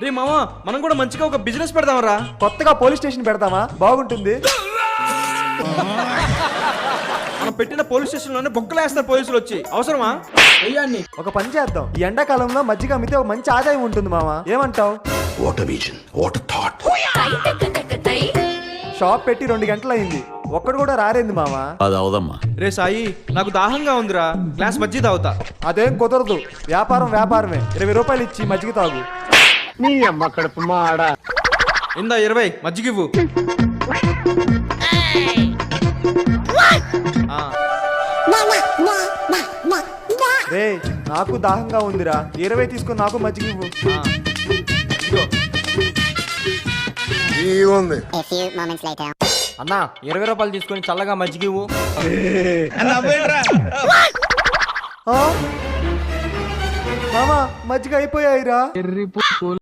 రే మామ మనం కూడా మంచిగా ఒక బిజినెస్ పెడదామరా. కొత్తగా పోలీస్ స్టేషన్ పెడదామా? బాగుంటుంది. మనం పెట్టిన పోలీస్ స్టేషన్ లోనే బొక్కలు వేస్తారు పోలీసులు వచ్చి. అవసరమా? ఒక పని చేద్దాం. ఈ ఎండాకాలంలో మజ్జిగ అమ్మితే ఒక మంచి ఆదాయం ఉంటుంది మామ. ఏమంటావ్? What vision, what thought. Shop పెట్టి 2 గంటలు అయింది, ఒక్కడు కూడా రారేంది మామ. అది అవదమ్మా. రే సాయి నాకు దాహంగా ఉందిరా, గ్లాస్ మజ్జిగ తాగుతా. అదేం కుదరదు. వ్యాపారమే. 20 రూపాయలు ఇచ్చి మజ్జిగ తాగు. నీ అమ్మ కడుపు మాడ. ఇందా 20 మజ్జిగ ఇవ్వు. రే నాకు దాహంగా ఉందిరా, 20 తీసుకుని నాకు మజ్జిగ ఇవ్వు. అన్నా 20 రూపాయలు తీసుకొని చల్లగా మజ్జిగ ఇవ్వు. మామ మజ్జిగ అయిపోయాయిరా.